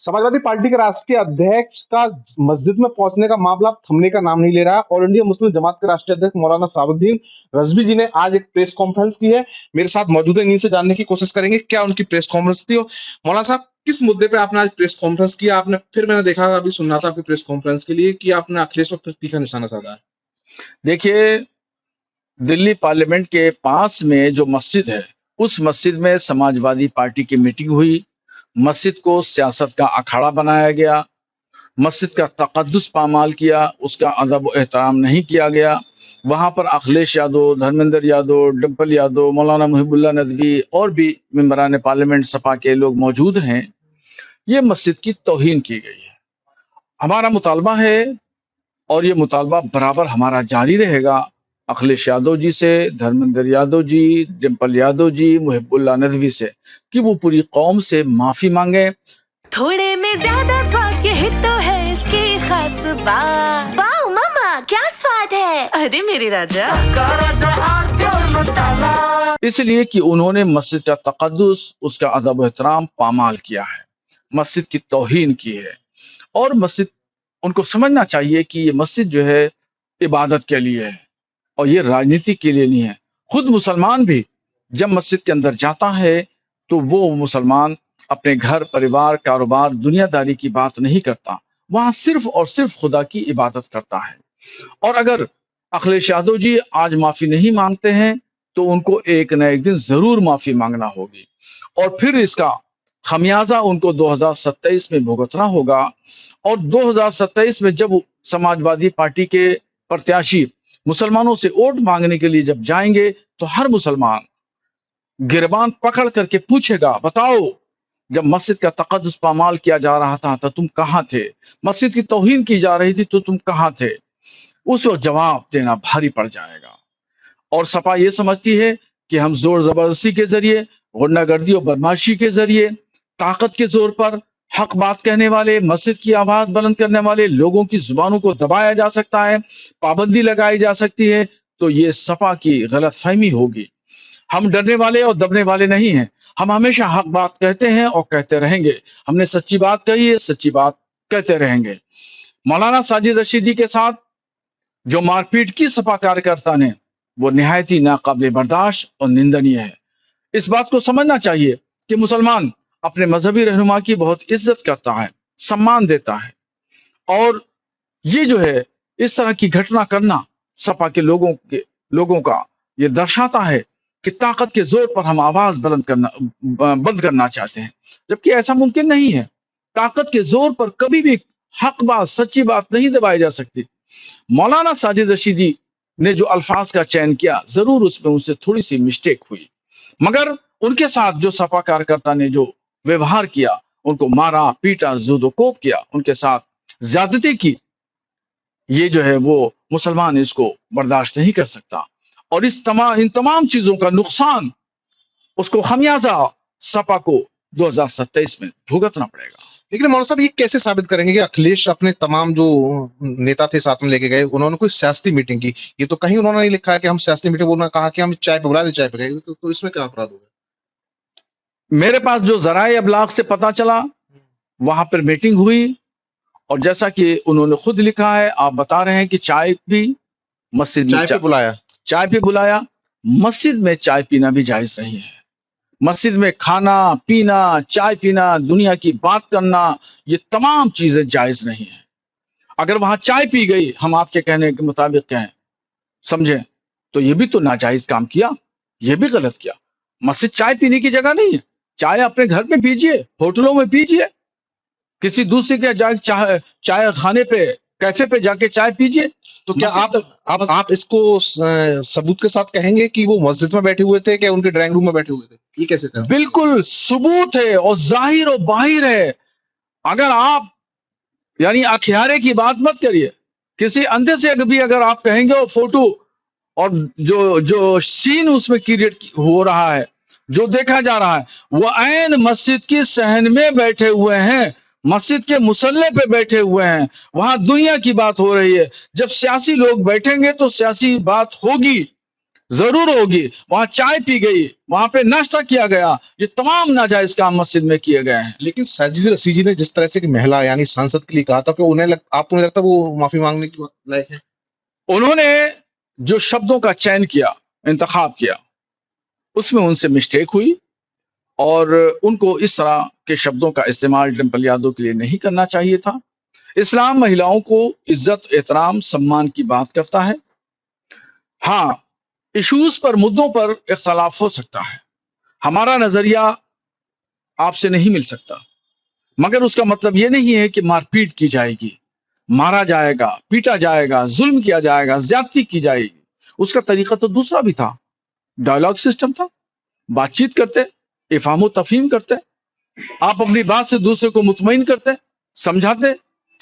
Samajwadi party के राष्ट्रीय अध्यक्ष का मस्जिद में पहुंचने का मामला थमने का नाम नहीं ले रहा। ऑल इंडिया मुस्लिम जमात के राष्ट्रीय अध्यक्ष मौलाना साबुद्दीन रजवी जी ने आज एक प्रेस कॉन्फ्रेंस की है। मेरे साथ मौजूद है, इन्हीं से जानने की कोशिश करेंगे क्या उनकी प्रेस कॉन्फ्रेंस थी। मौलाना साहब, किस मुद्दे पे आपने आज प्रेस कॉन्फ्रेंस किया? आपने फिर मैंने देखा, अभी सुन रहा था आपकी प्रेस कॉन्फ्रेंस के लिए कि आपने अखिलेश पर तीखा निशाना साधा है। देखिए, दिल्ली पार्लियामेंट के पास में जो मस्जिद है, उस मस्जिद में समाजवादी पार्टी की मीटिंग हुई। मस्जिद को सियासत का अखाड़ा बनाया गया, मस्जिद का तकद्दुस पामाल किया, उसका अदब व एहतराम नहीं किया गया। वहां पर अखिलेश यादव, धर्मेंद्र यादव, डिम्पल यादव, मौलाना मुहिबुल्लाह नदवी और भी मेंबरान पार्लियामेंट सपा के लोग मौजूद हैं। ये मस्जिद की तौहीन की गई है। हमारा मुतालबा है और ये मुतालबा बराबर हमारा जारी रहेगा अखिलेश यादव जी से, धर्मेंद्र यादव जी, डिम्पल यादव जी, मुहिबुल्लाह नदवी से कि वो पूरी कौम से माफी मांगे। थोड़े में ज्यादा स्वाद, यही तो है इसकी खास बात। वाओ मामा, क्या स्वाद है! अरे मेरे राजा, इसलिए कि उन्होंने मस्जिद का तकद्दुस, उसका अदब एहतराम पामाल किया है, मस्जिद की तौहीन की है। और मस्जिद, उनको समझना चाहिए कि ये मस्जिद जो है इबादत के लिए है और ये राजनीति के लिए नहीं है। खुद मुसलमान भी जब मस्जिद के अंदर जाता है तो वो मुसलमान अपने घर, परिवार, कारोबार, दुनियादारी की बात नहीं करता, वहां सिर्फ और सिर्फ खुदा की इबादत करता है। और अगर अखिलेश यादव जी आज माफी नहीं मांगते हैं तो उनको एक न एक दिन जरूर माफी मांगना होगी और फिर इसका खमियाजा उनको 2027 में भुगतना होगा। और 2027 में जब समाजवादी पार्टी के प्रत्याशी मुसलमानों से वोट मांगने के लिए जब जाएंगे तो हर मुसलमान गिरबान पकड़ करके पूछेगा, बताओ जब मस्जिद का तकद्दुस पामाल किया जा रहा था तो तुम कहाँ थे? मस्जिद की तौहीन की जा रही थी तो तुम कहाँ थे? उस वक्त जवाब देना भारी पड़ जाएगा। और सपा ये समझती है कि हम जोर जबरदस्ती के जरिए, गुंडागर्दी और बदमाशी के जरिए, ताकत के जोर पर हक बात कहने वाले, मस्जिद की आवाज बुलंद करने वाले लोगों की जुबानों को दबाया जा सकता है, पाबंदी लगाई जा सकती है। तो ये सपा की गलतफहमी होगी। हम डरने वाले और दबने वाले नहीं हैं। हम हमेशा हक बात कहते हैं और कहते रहेंगे। हमने सच्ची बात कही है, सच्ची बात कहते रहेंगे। मौलाना साजिद रशीदी के साथ जो मारपीट की सपा कार्यकर्ता ने, वो निहायत ही नाकाबिल बर्दाश्त और निंदनीय है। इस बात को समझना चाहिए कि मुसलमान अपने मजहबी रहनुमा की बहुत इज्जत करता है, सम्मान देता है। और ये जो है इस तरह की घटना करना सपा के लोगों का ये दर्शाता है कि ताकत के जोर पर हम आवाज बंद करना चाहते हैं, जबकि ऐसा मुमकिन नहीं है। ताकत के जोर पर कभी भी हक बात, सच्ची बात नहीं दबाई जा सकती। मौलाना साजिद रशीदी ने जो अल्फाज का चयन किया, जरूर उसमें उनसे थोड़ी सी मिस्टेक हुई, मगर उनके साथ जो सपा कार्यकर्ता ने जो व्यवहार किया, उनको मारा, पीटा, जुदोकोप किया, उनके साथ ज्यादती की, ये जो है वो मुसलमान इसको बर्दाश्त नहीं कर सकता। और इन तमाम चीजों का नुकसान, उसको खमियाजा सपा को 2027 में भुगतना पड़ेगा। लेकिन मौलाना साहब, ये कैसे साबित करेंगे कि अखिलेश अपने तमाम जो नेता थे साथ में लेके गए, उन्होंने कोई सियासती मीटिंग की? ये तो कहीं उन्होंने नहीं लिखा है कि हम सियासती मीटिंग, उन्होंने कहा कि हम चाय पे बुला दे, चाय पे गए। तो इसमें क्या अपराध होगा? मेरे पास जो ज़राए अबलाग से पता चला, वहां पर मीटिंग हुई और जैसा कि उन्होंने खुद लिखा है, आप बता रहे हैं कि चाय पी, मस्जिद में चाय पे बुलाया। मस्जिद में चाय पीना भी जायज नहीं है। मस्जिद में खाना पीना, चाय पीना, दुनिया की बात करना, ये तमाम चीजें जायज नहीं है। अगर वहां चाय पी गई, हम आपके कहने के मुताबिक कहें, समझें, तो ये भी तो नाजायज काम किया, ये भी गलत किया। मस्जिद चाय पीने की जगह नहीं है। चाय अपने घर में पीजिए, होटलों में पीजिए, किसी दूसरे के चाय खाने पे, कैफे पे जाके चाय पीजिए। तो क्या आप इसको सबूत के साथ कहेंगे कि वो मस्जिद में बैठे हुए थे, क्या उनके ड्राइंग रूम में बैठे हुए थे? ये कैसे करें? बिल्कुल सबूत है और जाहिर और बाहिर है। अगर आप यानी अखियारे की बात मत करिए, किसी अंधे से भी अगर आप कहेंगे और फोटो और जो सीन उसमें क्रिएट हो रहा है, जो देखा जा रहा है, वो ऐन मस्जिद की सहन में बैठे हुए हैं, मस्जिद के मुसल्ले पे बैठे हुए हैं, वहां दुनिया की बात हो रही है। जब सियासी लोग बैठेंगे तो सियासी बात होगी, जरूर होगी। वहां चाय पी गई, वहां पे नाश्ता किया गया, ये तमाम नाजायज काम मस्जिद में किए गए हैं। लेकिन साजिद रशीदी ने जिस तरह से कि महिला यानी सांसद के लिए कहा था कि आपको नहीं लगता वो माफी मांगने की लायक है? उन्होंने जो शब्दों का चयन किया, इंतखाब किया, उसमें उनसे मिस्टेक हुई और उनको इस तरह के शब्दों का इस्तेमाल डिम्पल यादव के लिए नहीं करना चाहिए था। इस्लाम महिलाओं को इज्जत, एहतराम, सम्मान की बात करता है। हाँ, इश्यूज पर, मुद्दों पर इख्तलाफ हो सकता है, हमारा नजरिया आपसे नहीं मिल सकता, मगर उसका मतलब ये नहीं है कि मारपीट की जाएगी, मारा जाएगा, पीटा जाएगा, जुल्म किया जाएगा, ज्यादती की जाएगी। उसका तरीका तो दूसरा भी था, डायलॉग सिस्टम था, बातचीत करते, इफाम तफहीम करते, आप अपनी बात से दूसरे को मुतमईन करते, समझाते,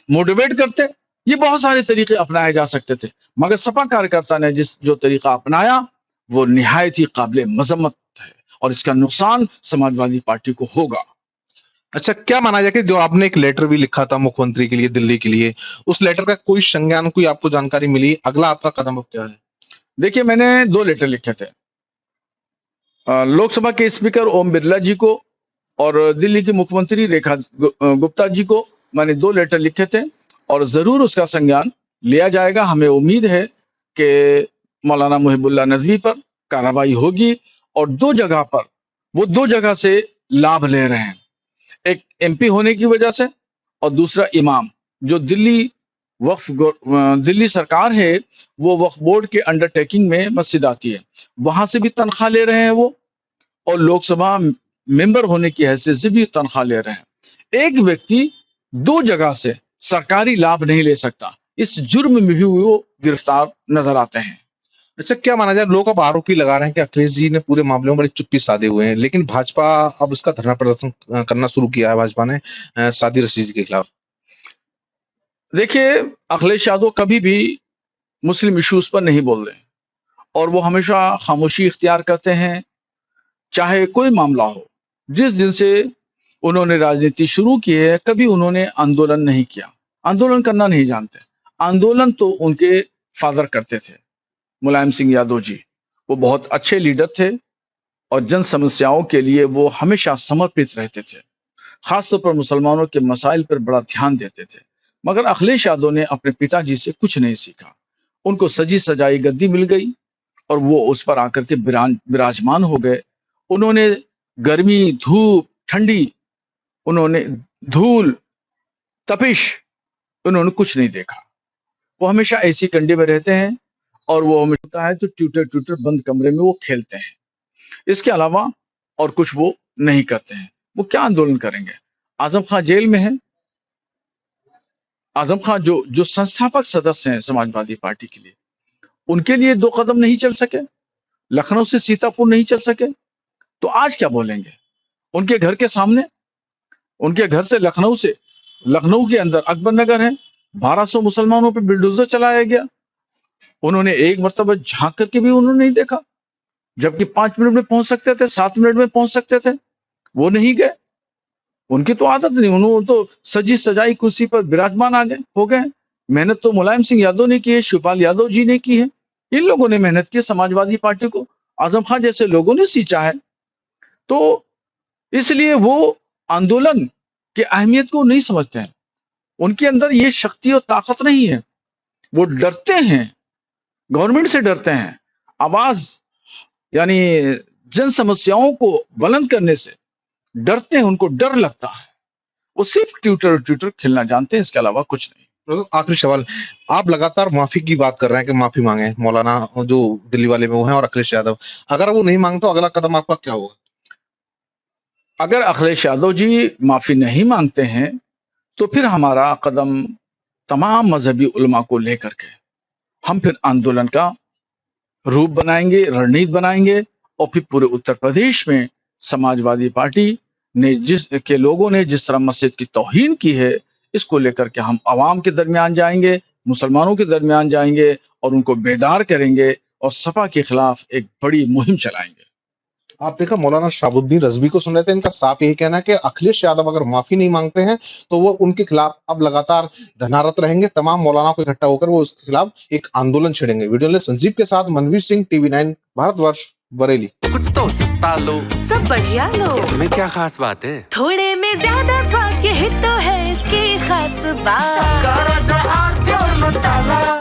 मोटिवेट करते। ये बहुत सारे तरीके अपनाए जा सकते थे, मगर सपा कार्यकर्ता ने जो तरीका अपनाया वो निहायत ही काबिल मजम्मत है और इसका नुकसान समाजवादी पार्टी को होगा। अच्छा, क्या माना जाए कि जो आपने एक लेटर भी लिखा था मुख्यमंत्री के लिए, दिल्ली के लिए, उस लेटर का कोई संज्ञान, कोई आपको जानकारी मिली? अगला आपका कदम अब क्या है? देखिए, मैंने 2 लेटर लिखे थे, लोकसभा के स्पीकर ओम बिरला जी को और दिल्ली की मुख्यमंत्री रेखा गुप्ता जी को मैंने 2 लेटर लिखे थे और जरूर उसका संज्ञान लिया जाएगा। हमें उम्मीद है कि मौलाना मुहिबुल्लाह नदवी पर कार्रवाई होगी और 2 जगह पर, वो 2 जगह से लाभ ले रहे हैं, एक एमपी होने की वजह से और दूसरा इमाम, जो दिल्ली सरकार है वो वक्फ बोर्ड के अंडरटेकिंग में मस्जिद आती है, वहां से भी तनख्वाह ले रहे हैं वो, और लोकसभा मेंबर होने की हैसियत से भी तनख्वाह ले रहे हैं। एक व्यक्ति 2 जगह से सरकारी लाभ नहीं ले सकता, इस जुर्म में भी वो गिरफ्तार नजर आते हैं। अच्छा, क्या माना जाए, लोग अब आरोपी लगा रहे हैं कि अखिलेश जी ने पूरे मामले में बड़ी चुप्पी साधे हुए हैं, लेकिन भाजपा अब इसका धरना प्रदर्शन करना शुरू किया है, भाजपा ने साजिद रशीदी के खिलाफ। देखिए, अखिलेश यादव कभी भी मुस्लिम इश्यूज पर नहीं बोल रहे और वो हमेशा खामोशी इख्तियार करते हैं, चाहे कोई मामला हो। जिस दिन से उन्होंने राजनीति शुरू की है, कभी उन्होंने आंदोलन नहीं किया, आंदोलन करना नहीं जानते। आंदोलन तो उनके फादर करते थे, मुलायम सिंह यादव जी, वो बहुत अच्छे लीडर थे और जन समस्याओं के लिए वो हमेशा समर्पित रहते थे, खासतौर पर मुसलमानों के मसाइल पर बड़ा ध्यान देते थे। मगर अखिलेश यादव ने अपने पिताजी से कुछ नहीं सीखा, उनको सजी सजाई गद्दी मिल गई और वो उस पर आकर के विराजमान हो गए। उन्होंने गर्मी, धूप, ठंडी, उन्होंने धूल, तपिश, उन्होंने कुछ नहीं देखा। वो हमेशा ऐसी कंडी में रहते हैं और वो हमेशा होता है तो ट्यूटर बंद कमरे में वो खेलते हैं, इसके अलावा और कुछ वो नहीं करते हैं। वो क्या आंदोलन करेंगे? आजम खान जेल में है, आजम खान जो संस्थापक सदस्य हैं समाजवादी पार्टी के लिए, उनके लिए 2 कदम नहीं चल सके, लखनऊ से सीतापुर नहीं चल सके, तो आज क्या बोलेंगे? उनके घर के सामने, उनके घर से लखनऊ के अंदर अकबर नगर है, 1200 मुसलमानों पे बिल्डोजर चलाया गया, उन्होंने एक मर्तबा झांक करके भी उन्होंने नहीं देखा, जबकि 5 मिनट में पहुंच सकते थे, 7 मिनट में पहुंच सकते थे, वो नहीं गए। उनकी तो आदत नहीं, उन्होंने तो सजी सजाई कुर्सी पर विराजमान हो गए। मेहनत तो मुलायम सिंह यादव ने की है, शिवपाल यादव जी ने की है, इन लोगों ने मेहनत की, समाजवादी पार्टी को आजम खान जैसे लोगों ने सींचा है। तो इसलिए वो आंदोलन की अहमियत को नहीं समझते हैं, उनके अंदर ये शक्ति और ताकत नहीं है, वो डरते हैं, गवर्नमेंट से डरते हैं। आवाज यानी जन समस्याओं को बुलंद करने से डरते हैं, उनको डर लगता है, वो सिर्फ ट्विटर खेलना जानते हैं, इसके अलावा कुछ नहीं। तो आखिरी सवाल, आप लगातार माफी की बात कर रहे हैं कि माफी मांगे मौलाना जो दिल्ली वाले में वो हैं और अखिलेश यादव, अगर वो नहीं मांगते तो अगला कदम आपका क्या होगा? अगर अखिलेश यादव जी माफी नहीं मांगते हैं तो फिर हमारा कदम तमाम मजहबी उलमा को लेकर के हम फिर आंदोलन का रूप बनाएंगे, रणनीति बनाएंगे और फिर पूरे उत्तर प्रदेश में समाजवादी पार्टी ने लोगों ने जिस तरह मस्जिद की तौहीन की है, इसको लेकर के हम आवाम के दरमियान जाएंगे, मुसलमानों के दरमियान जाएंगे और उनको बेदार करेंगे और सपा के खिलाफ एक बड़ी मुहिम चलाएंगे। आप देखा मौलाना शहाबुद्दीन रज़वी को सुन रहे थे, इनका साफ यही कहना है कि अखिलेश यादव अगर माफी नहीं मांगते हैं तो वो उनके खिलाफ अब लगातार धरनारत रहेंगे, तमाम मौलानाओं को इकट्ठा होकर वो उसके खिलाफ एक आंदोलन छेड़ेंगे। वीडियो जर्नलिस्ट संजीव के साथ मनवीर सिंह, TV9 भारतवर्ष, बरेली। कुछ तो सस्ता लो, सब बढ़िया लो, इसमें क्या खास बात है? थोड़े में ज्यादा स्वाद, यही तो है इसकी खास बात।